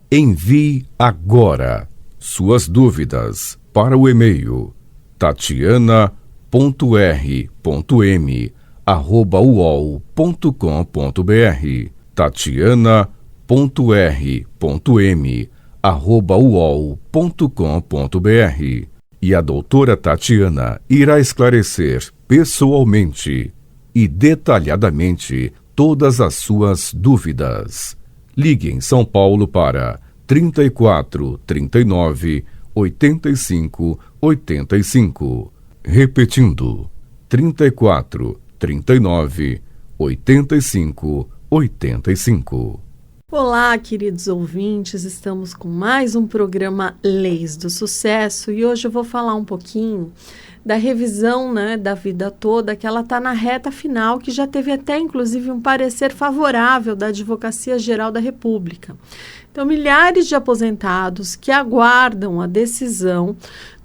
Envie agora suas dúvidas para o e-mail tatiana.r.m@uol.com.br tatiana.r.m@uol.com.br e a doutora Tatiana irá esclarecer pessoalmente e detalhadamente todas as suas dúvidas. Ligue em São Paulo para 34 39 85 85. Repetindo, 34 39 85 85. Olá, queridos ouvintes, estamos com mais um programa Leis do Sucesso e hoje eu vou falar um pouquinho da revisão, da vida toda, que ela está na reta final, que já teve até inclusive um parecer favorável da Advocacia Geral da República. Então, milhares de aposentados que aguardam a decisão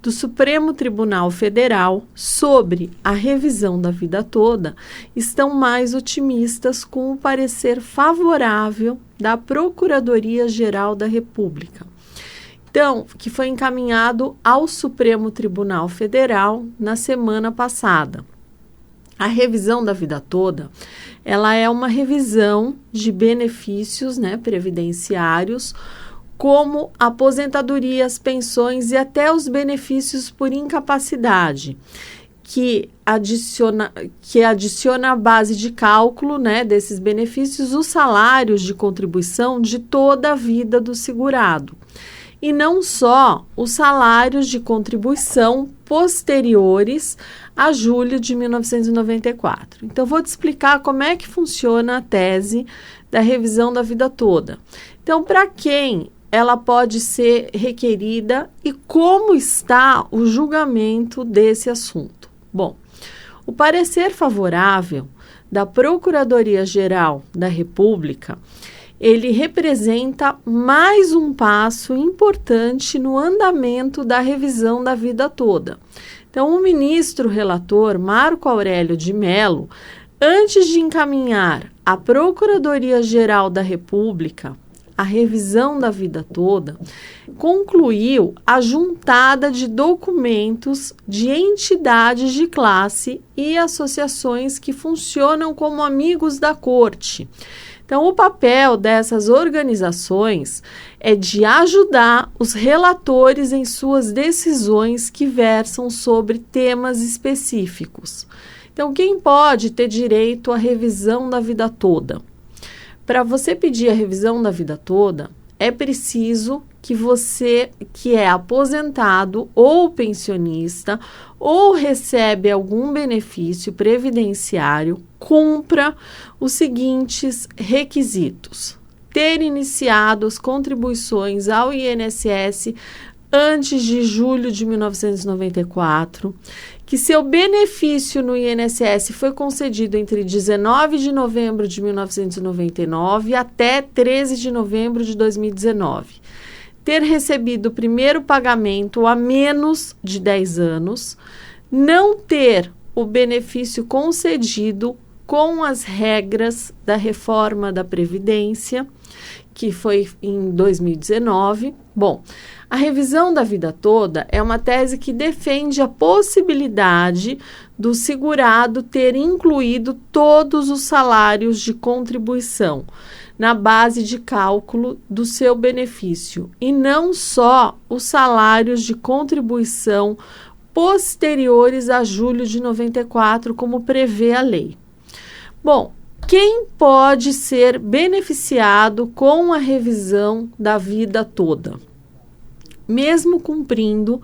do Supremo Tribunal Federal sobre a revisão da vida toda estão mais otimistas com o parecer favorável da Procuradoria-Geral da República. Então, que foi encaminhado ao Supremo Tribunal Federal na semana passada. A revisão da vida toda, ela é uma revisão de benefícios, previdenciários, como aposentadorias, pensões e até os benefícios por incapacidade, que adiciona à base de cálculo, desses benefícios os salários de contribuição de toda a vida do segurado. E não só os salários de contribuição posteriores a julho de 1994. Então, vou te explicar como é que funciona a tese da revisão da vida toda. Então, para quem ela pode ser requerida e como está o julgamento desse assunto? Bom, o parecer favorável da Procuradoria-Geral da República, ele representa mais um passo importante no andamento da revisão da vida toda. Então, o ministro relator Marco Aurélio de Mello, antes de encaminhar à Procuradoria-Geral da República a revisão da vida toda, concluiu a juntada de documentos de entidades de classe e associações que funcionam como amigos da corte. Então, o papel dessas organizações é de ajudar os relatores em suas decisões que versam sobre temas específicos. Então, quem pode ter direito à revisão da vida toda? Para você pedir a revisão da vida toda, é preciso que você, que é aposentado ou pensionista, ou recebe algum benefício previdenciário, cumpra os seguintes requisitos: ter iniciado as contribuições ao INSS antes de julho de 1994, que seu benefício no INSS foi concedido entre 19 de novembro de 1999 até 13 de novembro de 2019, ter recebido o primeiro pagamento há menos de 10 anos, não ter o benefício concedido com as regras da reforma da Previdência, que foi em 2019. Bom, a revisão da vida toda é uma tese que defende a possibilidade do segurado ter incluído todos os salários de contribuição na base de cálculo do seu benefício e não só os salários de contribuição posteriores a julho de 94, como prevê a lei. Bom, quem pode ser beneficiado com a revisão da vida toda? Mesmo cumprindo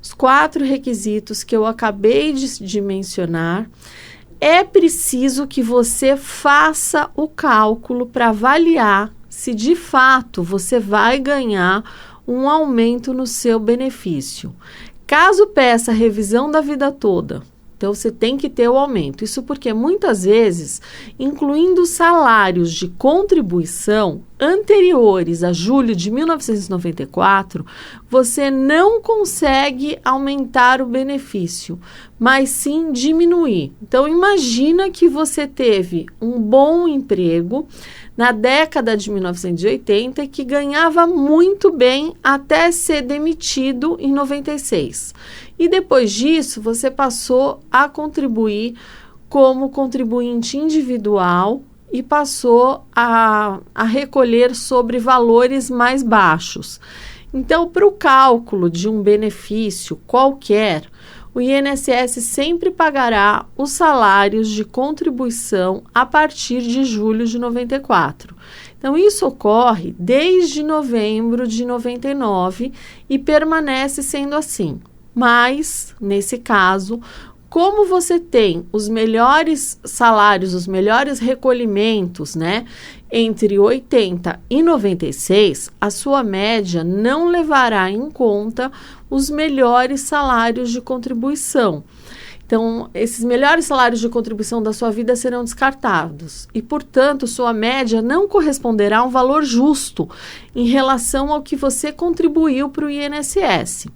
os 4 requisitos que eu acabei de mencionar, é preciso que você faça o cálculo para avaliar se de fato você vai ganhar um aumento no seu benefício. Caso peça a revisão da vida toda, então você tem que ter o aumento. Isso porque muitas vezes, incluindo salários de contribuição, anteriores a julho de 1994, você não consegue aumentar o benefício, mas sim diminuir. Então, imagina que você teve um bom emprego na década de 1980 e que ganhava muito bem até ser demitido em 96. E depois disso, você passou a contribuir como contribuinte individual e passou a recolher sobre valores mais baixos. Então, para o cálculo de um benefício qualquer, o INSS sempre pagará os salários de contribuição a partir de julho de 94. Então, isso ocorre desde novembro de 99 e permanece sendo assim. Mas, nesse caso, como você tem os melhores salários, os melhores recolhimentos, né, entre 80 e 96, a sua média não levará em conta os melhores salários de contribuição. Então, esses melhores salários de contribuição da sua vida serão descartados e, portanto, sua média não corresponderá a um valor justo em relação ao que você contribuiu para o INSS.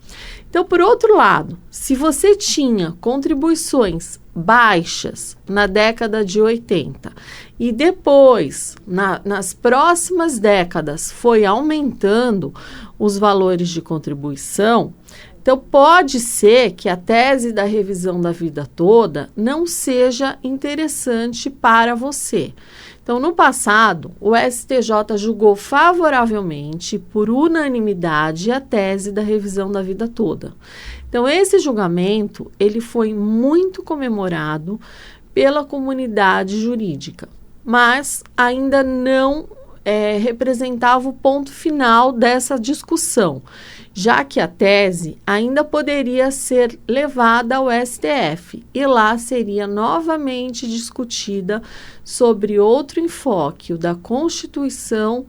Então, por outro lado, se você tinha contribuições baixas na década de 80 e depois, nas próximas décadas, foi aumentando os valores de contribuição, então pode ser que a tese da revisão da vida toda não seja interessante para você. Então, no passado, o STJ julgou favoravelmente, por unanimidade, a tese da revisão da vida toda. Então, esse julgamento, ele foi muito comemorado pela comunidade jurídica, mas ainda não representava o ponto final dessa discussão, já que a tese ainda poderia ser levada ao STF e lá seria novamente discutida sobre outro enfoque, o da Constituição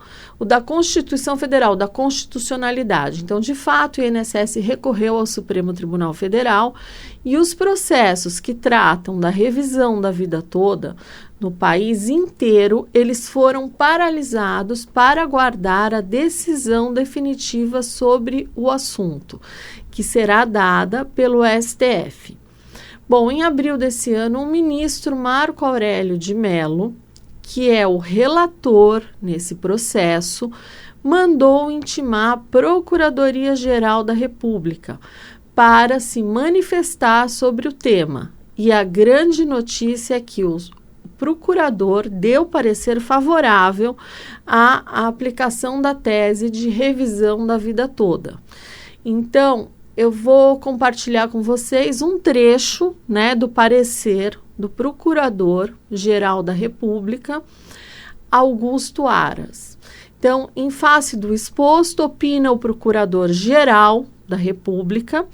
Federal, da constitucionalidade. Então, de fato, o INSS recorreu ao Supremo Tribunal Federal e os processos que tratam da revisão da vida toda no país inteiro, eles foram paralisados para aguardar a decisão definitiva sobre o assunto, que será dada pelo STF. Bom, em abril desse ano, o ministro Marco Aurélio de Mello, que é o relator nesse processo, mandou intimar a Procuradoria-Geral da República para se manifestar sobre o tema. E a grande notícia é que o procurador deu parecer favorável à aplicação da tese de revisão da vida toda. Então, eu vou compartilhar com vocês um trecho, né, do parecer do Procurador-Geral da República, Augusto Aras. Então, em face do exposto, opina o Procurador-Geral da República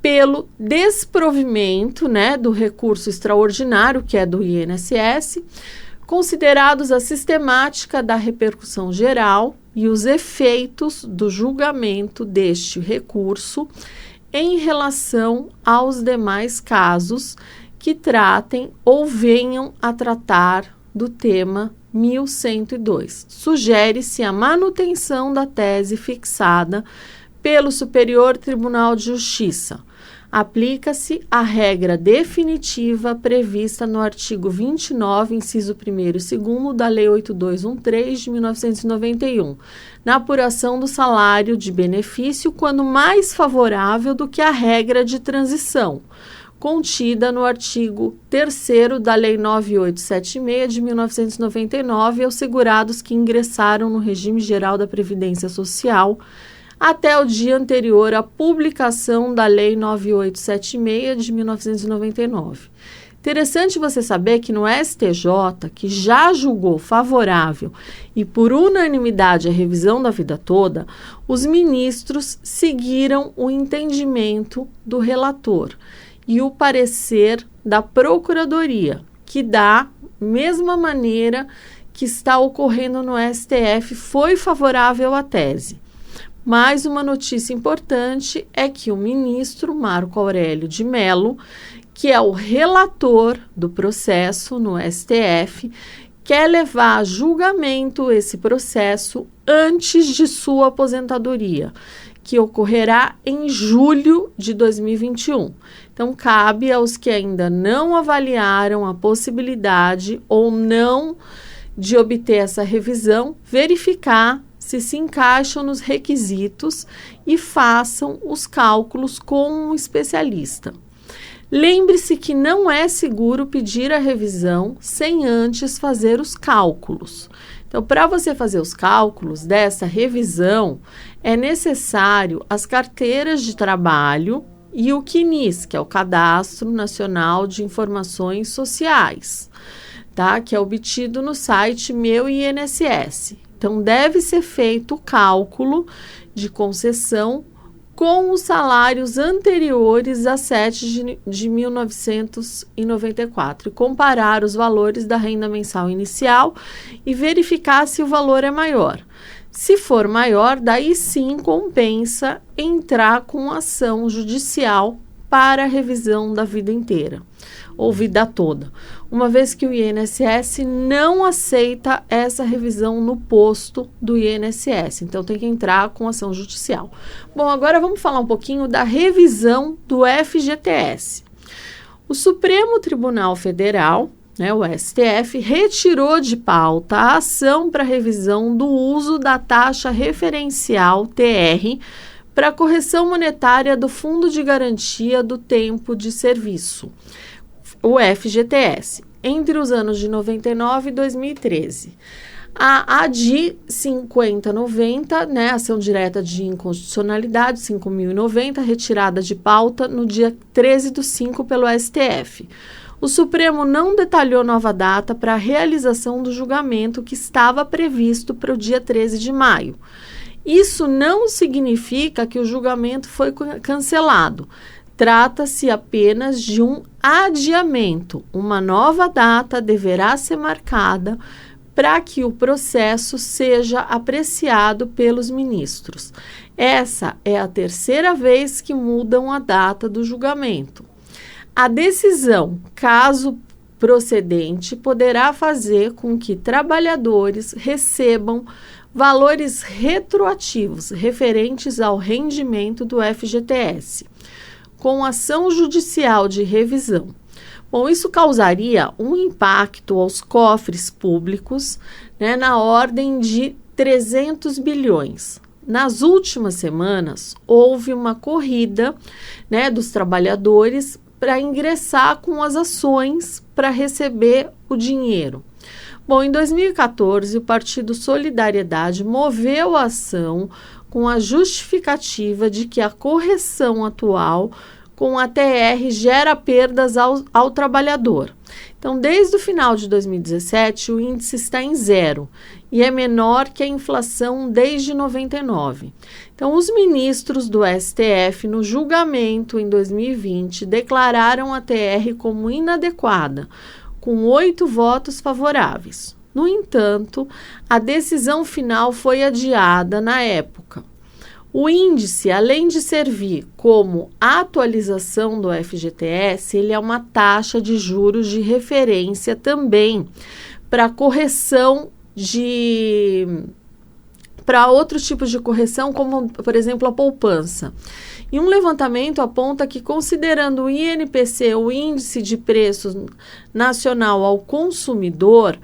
pelo desprovimento, né, do recurso extraordinário, que é do INSS, considerados a sistemática da repercussão geral e os efeitos do julgamento deste recurso em relação aos demais casos que tratem ou venham a tratar do tema 1102. Sugere-se a manutenção da tese fixada pelo Superior Tribunal de Justiça. Aplica-se a regra definitiva prevista no artigo 29, inciso 1º e 2º da Lei 8213 de 1991, na apuração do salário de benefício quando mais favorável do que a regra de transição, contida no artigo 3º da Lei 9876 de 1999 aos segurados que ingressaram no regime geral da Previdência Social até o dia anterior à publicação da Lei 9876 de 1999. Interessante você saber que no STJ, que já julgou favorável e por unanimidade a revisão da vida toda, os ministros seguiram o entendimento do relator e o parecer da Procuradoria, que da mesma maneira que está ocorrendo no STF, foi favorável à tese. Mas uma notícia importante é que o ministro Marco Aurélio de Mello, que é o relator do processo no STF, quer levar a julgamento esse processo antes de sua aposentadoria, que ocorrerá em julho de 2021. Então, cabe aos que ainda não avaliaram a possibilidade ou não de obter essa revisão, verificar se encaixam nos requisitos e façam os cálculos com um especialista. Lembre-se que não é seguro pedir a revisão sem antes fazer os cálculos. Então, para você fazer os cálculos dessa revisão, é necessário as carteiras de trabalho e o CNIS, que é o Cadastro Nacional de Informações Sociais, tá? Que é obtido no site Meu INSS. Então, deve ser feito o cálculo de concessão com os salários anteriores a 7 de 1994 e comparar os valores da renda mensal inicial e verificar se o valor é maior. Se for maior, daí sim compensa entrar com ação judicial para a revisão da vida inteira ou vida toda, uma vez que o INSS não aceita essa revisão no posto do INSS, então tem que entrar com ação judicial. Bom, agora vamos falar um pouquinho da revisão do FGTS. O Supremo Tribunal Federal, o STF, retirou de pauta a ação para revisão do uso da taxa referencial TR para correção monetária do Fundo de Garantia do Tempo de Serviço, o FGTS, entre os anos de 99 e 2013. A ADI 5090, ação direta de inconstitucionalidade 5.090, retirada de pauta no dia 13/5 pelo STF. O Supremo não detalhou nova data para a realização do julgamento que estava previsto para o dia 13 de maio. Isso não significa que o julgamento foi cancelado. Trata-se apenas de um adiamento. Uma nova data deverá ser marcada para que o processo seja apreciado pelos ministros. Essa é a terceira vez que mudam a data do julgamento. A decisão, caso procedente, poderá fazer com que trabalhadores recebam valores retroativos referentes ao rendimento do FGTS, com ação judicial de revisão. Bom, isso causaria um impacto aos cofres públicos, na ordem de 300 bilhões. Nas últimas semanas, houve uma corrida, dos trabalhadores para ingressar com as ações para receber o dinheiro. Bom, em 2014, o Partido Solidariedade moveu a ação com a justificativa de que a correção atual com a TR gera perdas ao trabalhador. Então, desde o final de 2017, o índice está em 0 e é menor que a inflação desde 99. Então, os ministros do STF, no julgamento em 2020, declararam a TR como inadequada, com 8 votos favoráveis. No entanto, a decisão final foi adiada na época. O índice, além de servir como atualização do FGTS, ele é uma taxa de juros de referência também para correção para outros tipos de correção, como, por exemplo, a poupança. E um levantamento aponta que, considerando o INPC, o Índice de Preços Nacional ao Consumidor,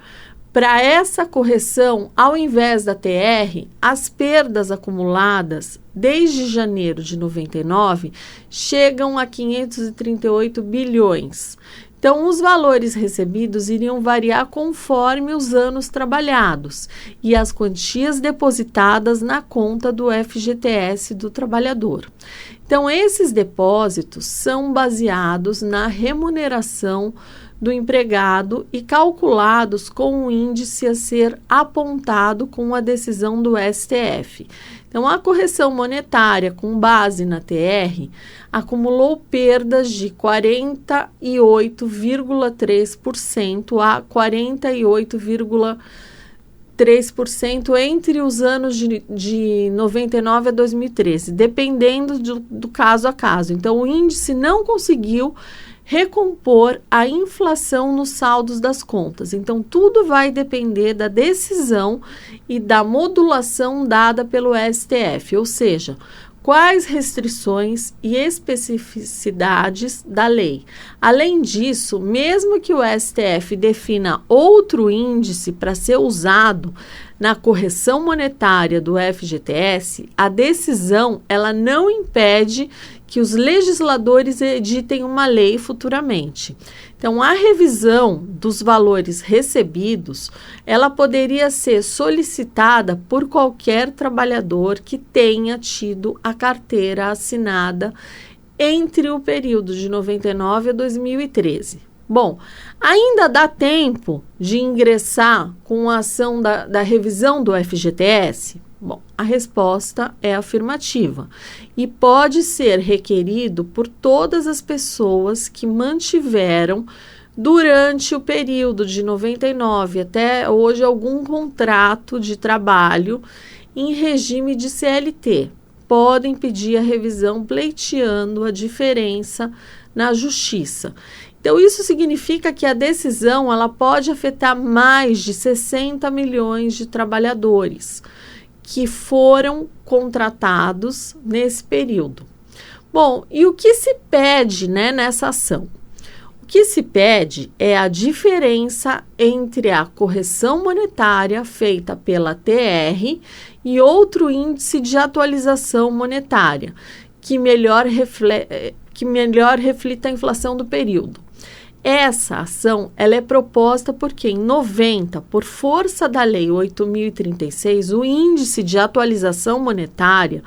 para essa correção, ao invés da TR, as perdas acumuladas desde janeiro de 99 chegam a 538 bilhões. Então, os valores recebidos iriam variar conforme os anos trabalhados e as quantias depositadas na conta do FGTS do trabalhador. Então, esses depósitos são baseados na remuneração do empregado e calculados com o índice a ser apontado com a decisão do STF. Então, a correção monetária com base na TR acumulou perdas de 48,3% a 48,3% entre os anos de 99 a 2013, dependendo do caso a caso. Então, o índice não conseguiu recompor a inflação nos saldos das contas. Então, tudo vai depender da decisão e da modulação dada pelo STF, ou seja, quais restrições e especificidades da lei. Além disso, mesmo que o STF defina outro índice para ser usado na correção monetária do FGTS, a decisão ela não impede que os legisladores editem uma lei futuramente. Então, a revisão dos valores recebidos, ela poderia ser solicitada por qualquer trabalhador que tenha tido a carteira assinada entre o período de 99 a 2013. Bom, ainda dá tempo de ingressar com a ação da revisão do FGTS? Bom, a resposta é afirmativa e pode ser requerido por todas as pessoas que mantiveram durante o período de 99 até hoje algum contrato de trabalho em regime de CLT. Podem pedir a revisão pleiteando a diferença na justiça. Então, isso significa que a decisão ela pode afetar mais de 60 milhões de trabalhadores que foram contratados nesse período. Bom, e o que se pede, nessa ação? O que se pede é a diferença entre a correção monetária feita pela TR e outro índice de atualização monetária, que melhor reflita a inflação do período. Essa ação ela é proposta porque em 90, por força da Lei 8.036, o índice de atualização monetária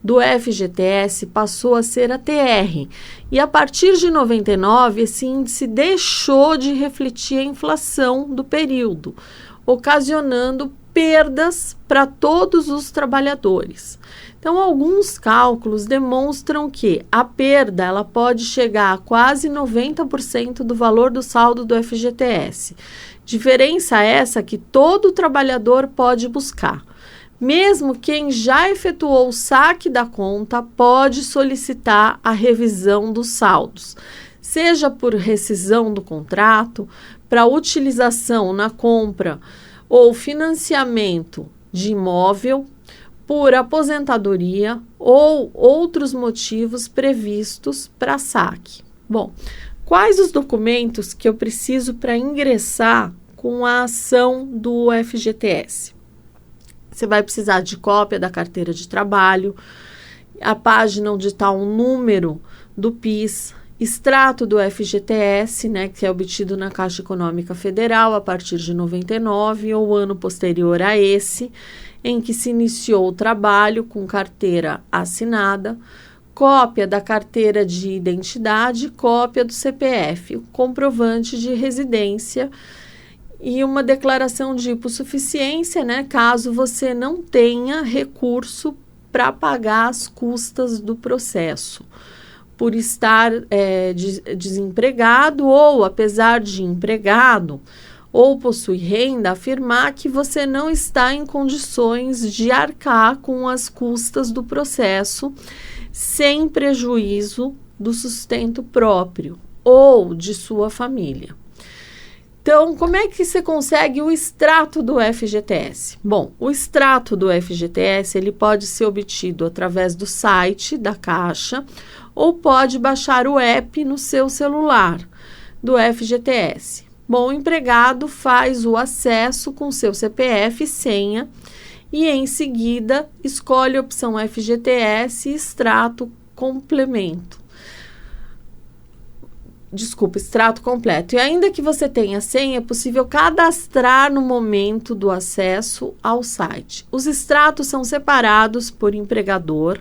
do FGTS passou a ser a TR. E a partir de 99, esse índice deixou de refletir a inflação do período, ocasionando perdas para todos os trabalhadores. Então, alguns cálculos demonstram que a perda ela pode chegar a quase 90% do valor do saldo do FGTS. Diferença essa que todo trabalhador pode buscar. Mesmo quem já efetuou o saque da conta pode solicitar a revisão dos saldos, seja por rescisão do contrato, para utilização na compra ou financiamento de imóvel, por aposentadoria ou outros motivos previstos para saque. Bom, quais os documentos que eu preciso para ingressar com a ação do FGTS? Você vai precisar de cópia da carteira de trabalho, a página onde está o número do PIS, extrato do FGTS, que é obtido na Caixa Econômica Federal a partir de 99 ou ano posterior a esse, em que se iniciou o trabalho com carteira assinada, cópia da carteira de identidade, cópia do CPF, comprovante de residência e uma declaração de hipossuficiência, caso você não tenha recurso para pagar as custas do processo, por estar desempregado ou, apesar de empregado, ou possui renda, afirmar que você não está em condições de arcar com as custas do processo sem prejuízo do sustento próprio ou de sua família. Então, como é que você consegue o extrato do FGTS? Bom, o extrato do FGTS ele pode ser obtido através do site da Caixa ou pode baixar o app no seu celular do FGTS. Bom, o empregado faz o acesso com seu CPF e senha e, em seguida, escolhe a opção FGTS e extrato completo. E ainda que você tenha senha, é possível cadastrar no momento do acesso ao site. Os extratos são separados por empregador,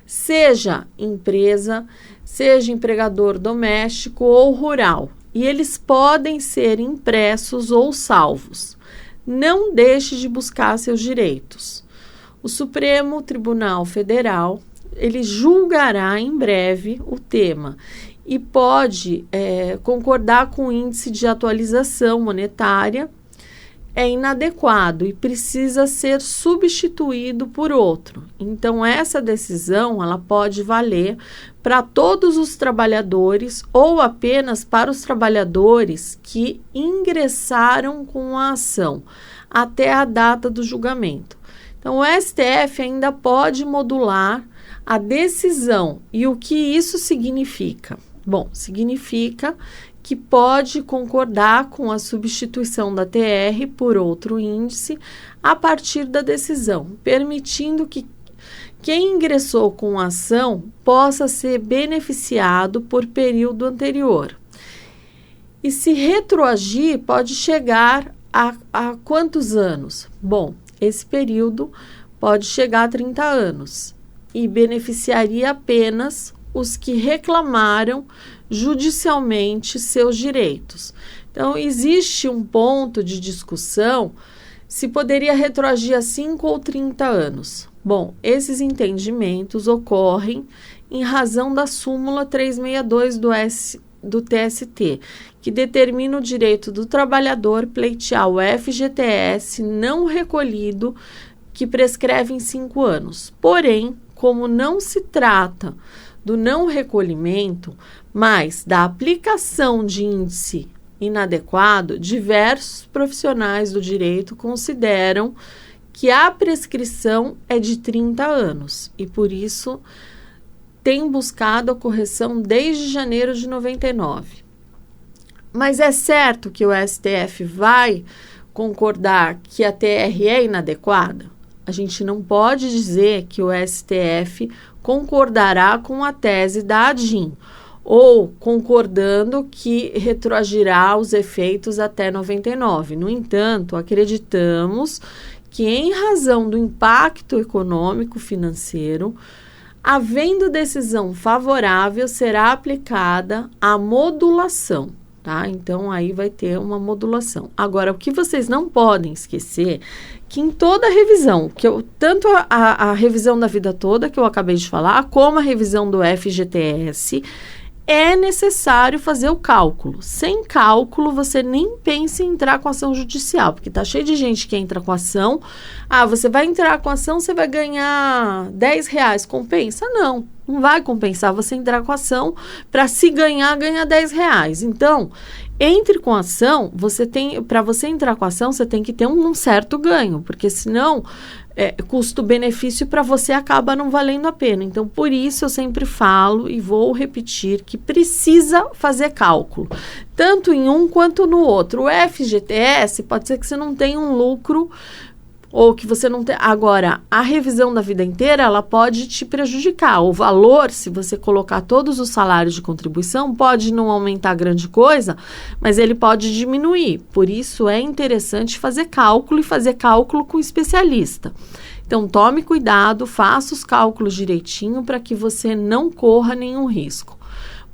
seja empresa, seja empregador doméstico ou rural. E eles podem ser impressos ou salvos. Não deixe de buscar seus direitos. O Supremo Tribunal Federal, ele julgará em breve o tema e pode concordar com o índice de atualização monetária é inadequado e precisa ser substituído por outro. Então, essa decisão ela pode valer para todos os trabalhadores ou apenas para os trabalhadores que ingressaram com a ação até a data do julgamento. Então, o STF ainda pode modular a decisão. E o que isso significa? Bom, significa que pode concordar com a substituição da TR por outro índice a partir da decisão, permitindo que quem ingressou com a ação possa ser beneficiado por período anterior. E se retroagir, pode chegar a quantos anos? Bom, esse período pode chegar a 30 anos e beneficiaria apenas os que reclamaram judicialmente seus direitos. Então, existe um ponto de discussão se poderia retroagir a 5 ou 30 anos. Bom, esses entendimentos ocorrem em razão da súmula 362 do TST, que determina o direito do trabalhador pleitear o FGTS não recolhido, que prescreve em 5 anos. Porém, como não se trata do não recolhimento, mas da aplicação de índice inadequado, diversos profissionais do direito consideram que a prescrição é de 30 anos e, por isso, tem buscado a correção desde janeiro de 99. Mas é certo que o STF vai concordar que a TR é inadequada? A gente não pode dizer que o STF concordará com a tese da ADIM, ou concordando que retroagirá os efeitos até 99. No entanto, acreditamos que, em razão do impacto econômico financeiro, havendo decisão favorável, será aplicada a modulação, tá? Então, aí vai ter uma modulação. Agora, o que vocês não podem esquecer, que em toda a revisão, tanto a revisão da vida toda, que eu acabei de falar, como a revisão do FGTS, é necessário fazer o cálculo. Sem cálculo, você nem pense em entrar com ação judicial, porque tá cheio de gente que entra com ação. Ah, você vai entrar com ação, você vai ganhar R$10. Compensa? Não vai compensar você entrar com ação para se ganhar R$10. Então, entre com ação, para você entrar com ação, você tem que ter um certo ganho, porque senão custo-benefício para você acaba não valendo a pena. Então, por isso eu sempre falo e vou repetir que precisa fazer cálculo, tanto em um quanto no outro. O FGTS pode ser que você não tenha um lucro ou que você não tenha. Agora, a revisão da vida inteira, ela pode te prejudicar. O valor, se você colocar todos os salários de contribuição, pode não aumentar grande coisa, mas ele pode diminuir. Por isso, é interessante fazer cálculo e fazer cálculo com especialista. Então, tome cuidado, faça os cálculos direitinho para que você não corra nenhum risco.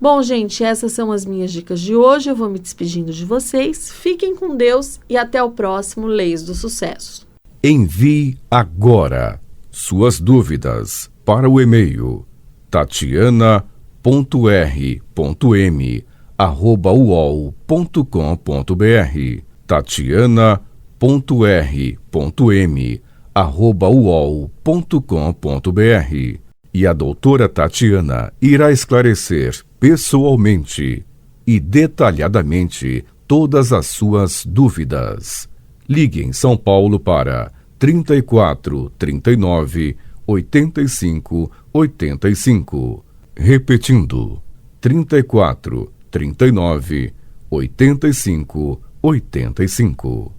Bom, gente, essas são as minhas dicas de hoje. Eu vou me despedindo de vocês. Fiquem com Deus e até o próximo Leis do Sucesso. Envie agora suas dúvidas para o e-mail tatiana.r.m@uol.com.br tatiana.r.m@uol.com.br E a doutora Tatiana irá esclarecer pessoalmente e detalhadamente todas as suas dúvidas. Ligue em São Paulo para 34 39 85 85. Repetindo, 34 39 85 85.